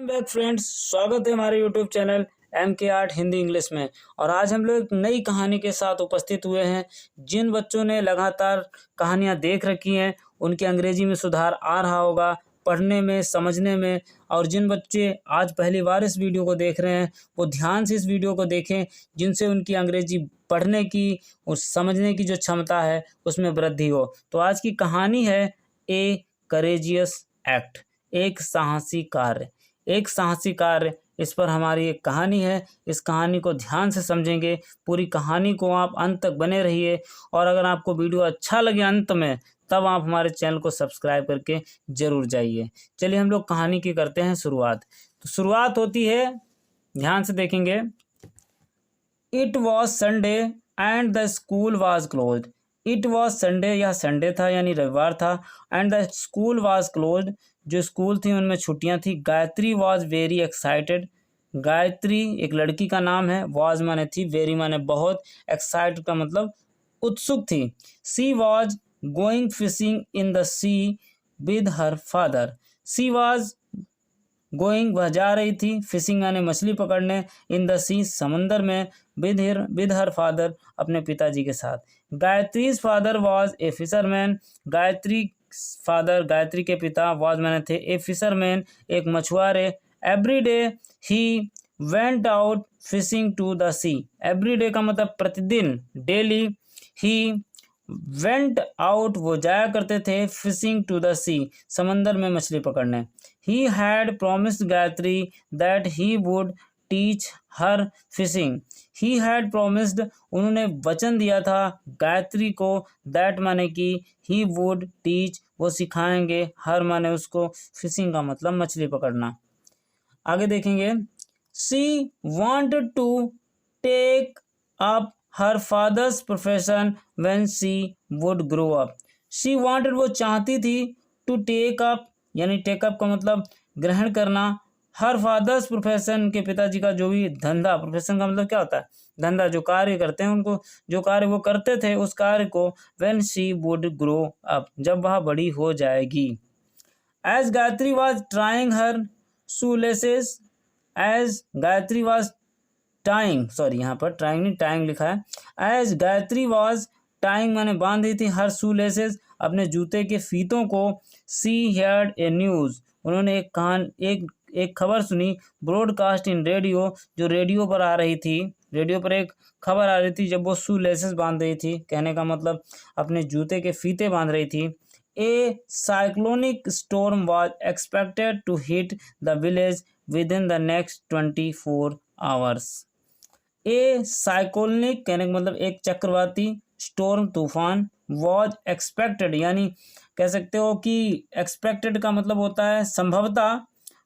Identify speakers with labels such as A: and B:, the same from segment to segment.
A: Back friends, स्वागत है हमारे YouTube channel MK art Hindi English में। और आज हम लोग एक नई कहानी के साथ उपस्थित हुए हैं। जिन बच्चों ने लगातार कहानियां देख रखी हैं उनकी अंग्रेजी में सुधार आ रहा होगा, पढ़ने में, समझने में। और जिन बच्चे आज पहली बार इस वीडियो को देख रहे हैं वो ध्यान से इस वीडियो को देखें, जिनसे उनकी अंग्रेजी पढ़ने की और समझने की जो क्षमता है उसमें वृद्धि हो। तो आज की कहानी है ए करेजियस एक्ट, एक साहसी कार्य। एक साहसी कार्य, इस पर हमारी एक कहानी है। इस कहानी को ध्यान से समझेंगे, पूरी कहानी को आप अंत तक बने रहिए। और अगर आपको वीडियो अच्छा लगे अंत में, तब आप हमारे चैनल को सब्सक्राइब करके जरूर जाइए। चलिए हम लोग कहानी की करते हैं शुरुआत। तो शुरुआत होती है, ध्यान से देखेंगे। It was Sunday and the school was closed. It was Sunday, यह संडे था यानी रविवार था। And the school was closed, जो स्कूल थी उनमें छुट्टियां थी। Gayatri was very excited. Gayatri एक लड़की का नाम है। वॉज माने थी, वेरी माने बहुत, एक्साइटेड का मतलब उत्सुक थी। She was going fishing in the sea with her father. She was going, वह जा रही थी, फिशिंग यानी मछली पकड़ने, इन द सी समंदर में, विद हर फादर अपने पिताजी के साथ। Gayatri's father was a fisherman. Gayatri के पिता वॉज मैंने थे ए फिशरमैन, एक मछुआरे। Every day he went out fishing to the sea. Every day का मतलब प्रतिदिन, डेली। ही वेंट आउट, वो जाया करते थे, फिशिंग टू द सी समंदर में मछली पकड़ने। He had promised Gayatri that he would teach her fishing. He had promised, उन्होंने वचन दिया था गायत्री को, दैट माने कि, ही वुड टीच, वो सिखाएंगे, हर माने उसको, फिशिंग का मतलब मछली पकड़ना। आगे देखेंगे। She wanted to take up her father's profession when she would grow up. She wanted, वो चाहती थी, टू टेक अप यानी टेक अप का मतलब ग्रहण करना, हर फादर्स प्रोफेशन, के पिताजी का जो भी धंधा, प्रोफेशन का मतलब क्या होता है, धंधा, जो कार्य करते हैं उनको, जो कार्य वो करते थे उस कार्य को, when she would grow up, जब वह बड़ी हो जाएगी। As Gayatri was trying her shoelaces. As Gayatri was tying, sorry यहाँ पर ट्राइंग नहीं, टाइंग लिखा है। एज गायत्री वॉज टाइंग माने बांध रही थी, हर शू लेसेस अपने जूते के फीतों को। सी हेयर्ड ए न्यूज, उन्होंने एक खबर सुनी। ब्रॉडकास्ट इन रेडियो, जो रेडियो पर आ रही थी, रेडियो पर एक खबर आ रही थी जब वो शू लेसेस बांध रही थी, कहने का मतलब अपने जूते के फीते बांध रही थी। A cyclonic storm was expected to hit the village within the next 24 hours. A cyclonic कहने का मतलब एक चक्रवाती, स्टॉर्म तूफान, वॉज एक्सपेक्टेड यानी कह सकते हो कि एक्सपेक्टेड का मतलब होता है संभवतः,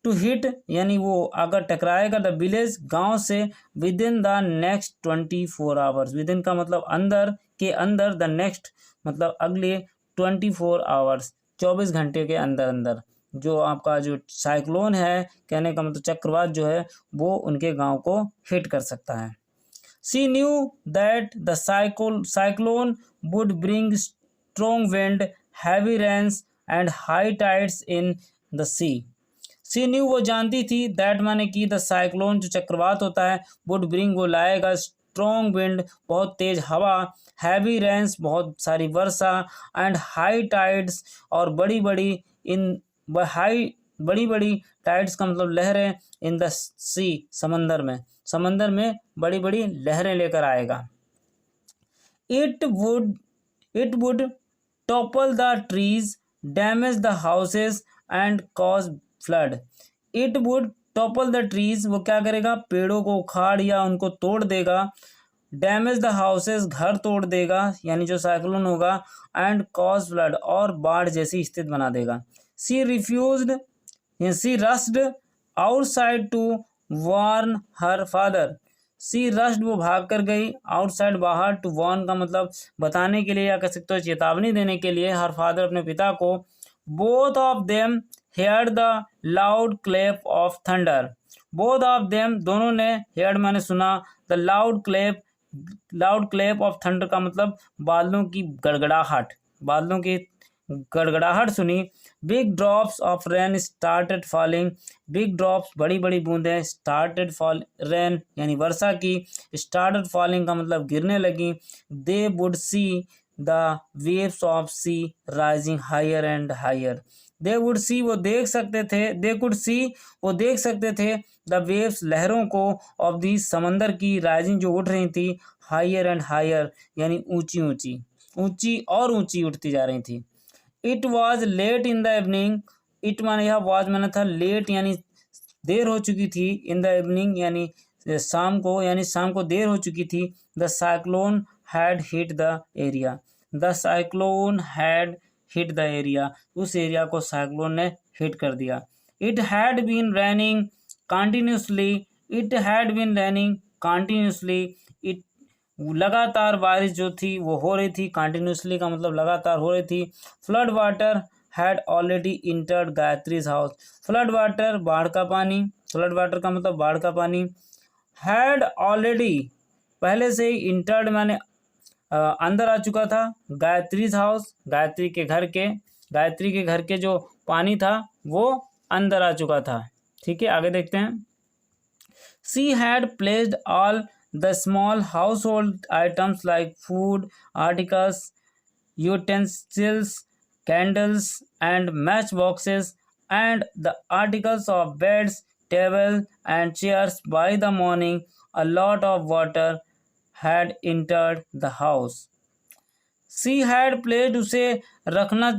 A: टू हिट यानी वो अगर टकराएगा, द विलेज गांव से, with in the next 24 hours. With in का मतलब अंदर, के अंदर, द नेक्स्ट मतलब अगले 24 आवर्स 24 घंटे के अंदर अंदर जो आपका जो साइक्लोन है, कहने का मतलब चक्रवात जो है, वो उनके गांव को हिट कर सकता है। She knew that the cyclone would bring strong wind, heavy rains and high tides in the sea. She knew, वो जानती थी, that माने कि, the cyclone जो चक्रवात होता है, would bring वो लाएगा, strong wind बहुत तेज हवा, heavy rains बहुत सारी वर्षा, and high tides और बड़ी बड़ी टाइड्स का मतलब लहरें, इन द सी समंदर में बड़ी बड़ी लहरें लेकर आएगा। It would topple the trees, damage the houses and cause flood. It would topple the trees, वो क्या करेगा, पेड़ों को उखाड़ या उनको तोड़ देगा। डैमेज द हाउसेस, घर तोड़ देगा यानी जो साइक्लोन होगा। एंड कॉज फ्लड, और बाढ़ जैसी स्थिति बना देगा। She rushed outside to warn her father. She rushed, वो भाग कर गई, आउटसाइड बाहर, टू वार्न का मतलब बताने के लिए या कह सकते हो चेतावनी देने के लिए, हर फादर अपने पिता को। Both of them heard the loud clap of thunder. Both of them, दोनों ने, हेयर्ड मैंने सुना, the loud clap of thunder का मतलब बादलों की गड़गड़ाहट, बादलों की गड़गड़ाहट सुनी। Big drops of rain started falling, big drops बड़ी बड़ी बूंदें, स्टार्टेड फॉल रेन यानी वर्षा की, स्टार्टेड फॉलिंग का मतलब गिरने लगी। They would see the waves of sea rising higher and higher, they would see वो देख सकते थे, दे कुड सी वो देख सकते थे, द वेव्स लहरों को, ऑफ दी समंदर की, राइजिंग जो उठ रही थी, हायर एंड हायर यानी ऊंची ऊंची, ऊंची और ऊंची उठती जा रही थी। It was late in the evening, it माने यह वॉज माना था लेट यानी देर हो चुकी थी, इन द इवनिंग यानी शाम को, यानी शाम को देर हो चुकी थी। The cyclone had hit the area, the cyclone had hit the area, उस एरिया को साइक्लोन ने हिट कर दिया। It had been raining continuously, it had been raining continuously, it लगातार बारिश जो थी वो हो रही थी, कंटिन्यूसली का मतलब लगातार हो रही थी। Flood water had already entered Gayatri's house, flood water बाढ़ का पानी, फ्लड वाटर का मतलब बाढ़ का पानी, हैड ऑलरेडी पहले से ही, इंटर्ड माने अंदर आ चुका था, गायत्रीज हाउस गायत्री के घर के, गायत्री के घर के जो पानी था वो अंदर आ चुका था। ठीक है, आगे देखते हैं। She had placed all the small household items like food articles, utensils, candles and matchboxes, and the articles of beds, table and chairs. By the morning a lot of water had entered the house. She had played उसे रखना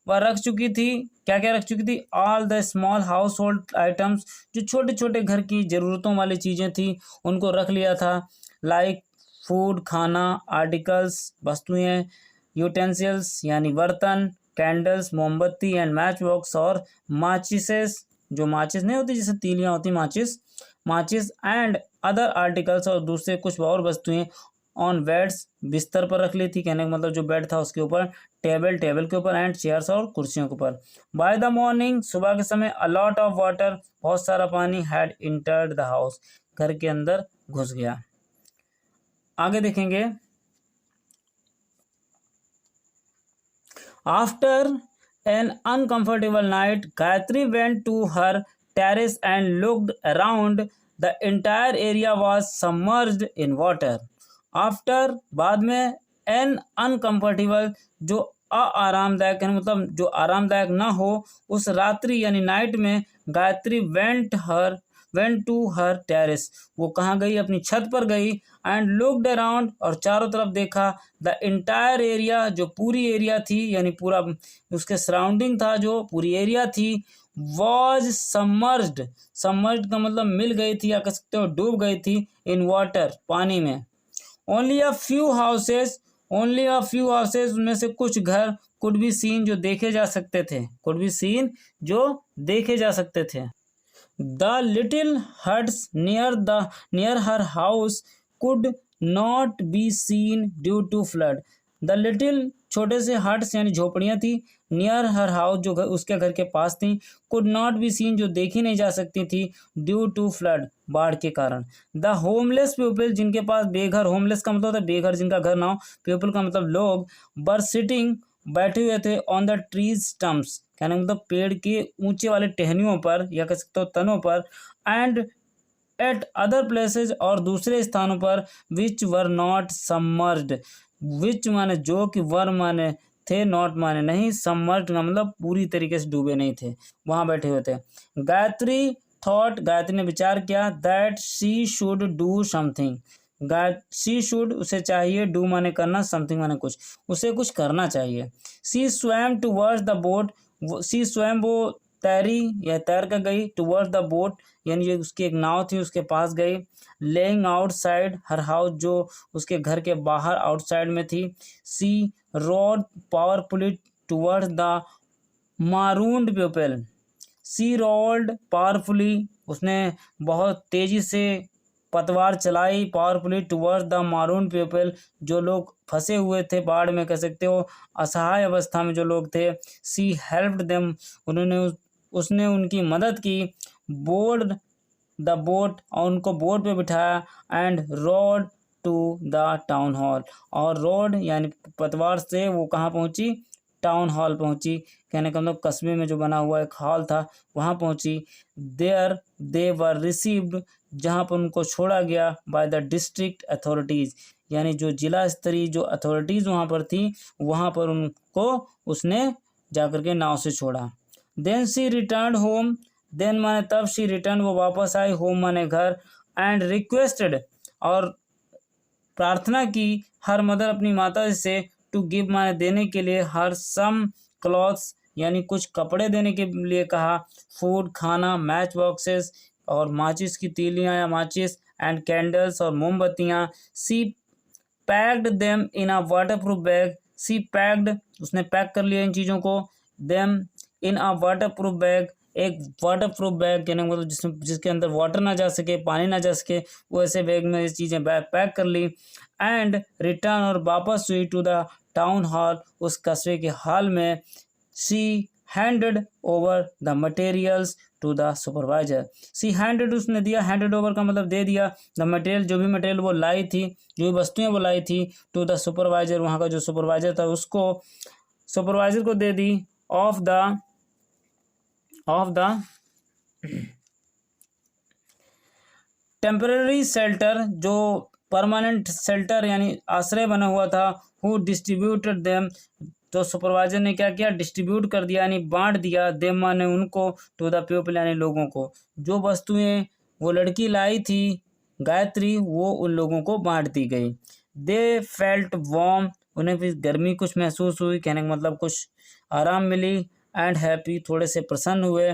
A: वह रख चुकी थी, क्या क्या रख चुकी थी, all the small house hold items, जो छोटे छोटे घर की ज़रूरतों वाली चीज़ें थी उनको रख लिया था। लाइक फूड खाना, आर्टिकल्स वस्तुएं, यूटेंसिल्स यानी बर्तन, कैंडल्स मोमबत्ती, एंड मैच बॉक्स और माचिसेस, जो माचिस नहीं होती जैसे तीलियाँ होती माचिस, माचिस एंड अदर आर्टिकल्स और दूसरे कुछ और वस्तुएं, ऑन बेड्स बिस्तर पर रख ली थी, कहने का मतलब जो बेड था उसके ऊपर, टेबल टेबल के ऊपर, एंड चेयर्स और कुर्सियों के ऊपर। बाय द मॉर्निंग सुबह के समय, अ लॉट ऑफ वाटर बहुत सारा पानी, हैड इंटर्ड द हाउस घर के अंदर घुस गया। आगे देखेंगे। After an uncomfortable night Gayatri went to her terrace and looked around, the entire area was submerged in water. After बाद में, एन अनकम्फर्टेबल जो आरामदायक है, मतलब जो आरामदायक ना हो, उस रात्रि यानी नाइट में, Gayatri went to her terrace वो कहाँ गई, अपनी छत पर गई, एंड लुक्ड अराउंड और चारों तरफ देखा, द एंटायर एरिया जो पूरी एरिया थी यानी पूरा उसके सराउंडिंग था, जो पूरी एरिया थी, वॉज सबमर्ज्ड, सबमर्ज्ड का मतलब मिल गई थी या कह सकते हो डूब गई थी, इन वाटर पानी में। Only a few houses, only a few houses उनमें से कुछ घर, कुड बी सीन जो देखे जा सकते थे, कुड बी सीन जो देखे जा सकते थे। The little huts near her house could not be seen due to flood, the little छोटे से हट्स यानी झोपड़ियाँ थी, नियर हर हाउस जो उसके घर के पास थी, कुड नॉट बी सीन जो देखी नहीं जा सकती थी, ड्यू टू फ्लड बाढ़ के कारण। द होमलेस पीपल जिनके पास बेघर, होमलेस का मतलब होता है बेघर जिनका घर ना हो, पीपल का मतलब लोग, बर सिटिंग बैठे हुए थे, ऑन द ट्रीज स्टम्प्स कहने मतलब पेड़ के ऊंचे वाले टहनियों पर या कह सकते हो तनों पर, एंड एट अदर प्लेसेज और दूसरे स्थानों पर, विच वर नॉट सबमर्ज्ड, विच माने जो, कि वर माने थे, नॉट माने नहीं, सबमर्ज्ड का मतलब पूरी तरीके से डूबे नहीं थे, वहां बैठे हुए थे। गायत्री थॉट गायत्री ने विचार किया, that she should do something, she should उसे चाहिए, डू माने करना, समथिंग माने कुछ, उसे कुछ करना चाहिए। सी स्वैम टुवर्ड्स द बोट, सी स्वयं वो तैरी या तैर कर गई, टुवर्ड्स द बोट यानी जो उसकी एक नाव थी उसके पास गई। लेइंग आउटसाइड हर हाउस जो उसके घर के बाहर आउटसाइड में थी। She rowed powerfully towards the marooned people, she rowed powerfully उसने बहुत तेजी से पतवार चलाई, powerfully towards the marooned people जो लोग फंसे हुए थे बाढ़ में, कह सकते हो असहाय अवस्था में जो लोग थे। सी हेल्प्ड देम उसने उनकी मदद की। बोर्ड द बोट और उनको बोट पे बिठाया, and rowed to the town hall और रोड यानी पतवार से वो कहाँ पहुंची, टाउन हॉल पहुंची, कहने का मतलब कस्बे में जो बना हुआ एक हॉल था वहां पहुंची। देयर दे वर रिसीव्ड, जहां पर उनको छोड़ा गया बाय द डिस्ट्रिक्ट अथॉरिटीज़, यानी जो जिला स्तरीय जो अथॉरिटीज़ वहाँ पर थी वहाँ पर उनको उसने जाकर के नाव से छोड़ा। Then she return home, then माने तब शी रिटर्न वो वापस आई, होम माने घर, एंड रिक्वेस्टेड और प्रार्थना की, हर मदर अपनी माता से, टू गिव माने देने के लिए, हर सम क्लॉथ्स यानी कुछ कपड़े देने के लिए कहा, फूड खाना, मैच बॉक्सेस और माचिस की तीलियां या माचिस, एंड कैंडल्स और मोमबत्तियां। She packed them in a waterproof bag, she packed उसने पैक कर लिया इन चीज़ों को, them in a waterproof bag एक वाटरप्रूफ बैग कहने का मतलब जिसके अंदर वाटर ना जा सके, पानी ना जा सके, वो ऐसे बैग में ये चीज़ें बैग पैक कर ली। एंड रिटर्न और वापस हुई टू द टाउन हॉल, उस कस्बे के हॉल में। She handed over the materials to the supervisor, she handed उसने दिया, हैंडेड ओवर का मतलब दे दिया, द मटेरियल जो भी मटेरियल वो लाई थी, जो भी वस्तुएं वो लाई थी, टू द सुपरवाइजर वहाँ का जो सुपरवाइजर था उसको, सुपरवाइजर को दे दी, ऑफ द टेम्पररी शेल्टर, जो परमानेंट शेल्टर यानी आश्रय बना हुआ था, हु डिस्ट्रीब्यूटेड देम, तो सुपरवाइजर ने क्या किया, डिस्ट्रीब्यूट कर दिया यानी बांट दिया, देम माने उनको, टू द पीपल यानी लोगों को, जो वस्तुएं वो लड़की लाई थी गायत्री वो उन लोगों को बांट दी गई। दे फेल्ट वार्म, उन्हें भी गर्मी कुछ महसूस हुई, कहने का मतलब कुछ आराम मिली, एंड हैप्पी थोड़े से प्रसन्न हुए।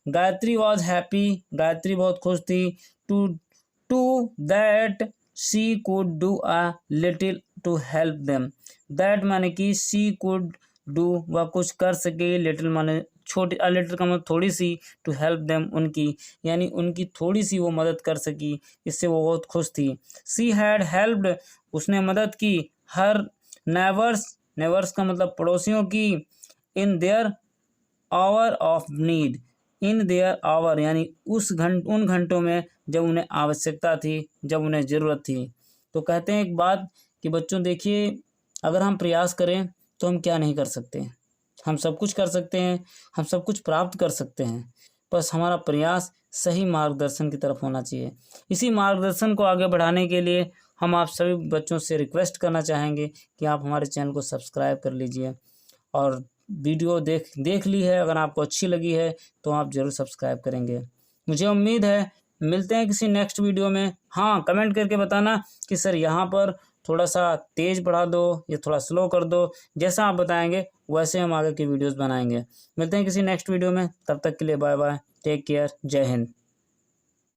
A: गायत्री वॉज हैप्पी, गायत्री बहुत खुश थी, to that she could do a little to help them, that माने कि शी कुड डू वह कुछ कर सके, लिटिल माने छोटी, अ लिटिल का मतलब थोड़ी सी, टू हेल्प देम उनकी यानी उनकी थोड़ी सी वो मदद कर सकी, इससे वो बहुत खुश थी। सी हैड हेल्प्ड, उसने मदद की, हर नेवर्स, नेवर्स का मतलब पड़ोसियों की, in their hour of need, in their hour यानी उन घंटों में जब उन्हें आवश्यकता थी, जब उन्हें ज़रूरत थी। तो कहते हैं एक बात कि बच्चों देखिए, अगर हम प्रयास करें तो हम क्या नहीं कर सकते, हम सब कुछ कर सकते हैं, हम सब कुछ प्राप्त कर सकते हैं, बस हमारा प्रयास सही मार्गदर्शन की तरफ होना चाहिए। इसी मार्गदर्शन को आगे बढ़ाने के लिए हम आप सभी बच्चों से रिक्वेस्ट करना चाहेंगे कि आप हमारे चैनल को सब्सक्राइब कर लीजिए, और वीडियो देख ली है, अगर आपको अच्छी लगी है तो आप ज़रूर सब्सक्राइब करेंगे। मुझे उम्मीद है मिलते हैं किसी नेक्स्ट वीडियो में। हाँ, कमेंट करके बताना कि सर यहाँ पर थोड़ा सा तेज़ बढ़ा दो या थोड़ा स्लो कर दो, जैसा आप बताएंगे वैसे हम आगे की वीडियोस बनाएंगे। मिलते हैं किसी नेक्स्ट वीडियो में, तब तक के लिए बाय बाय, टेक केयर, जय हिंद।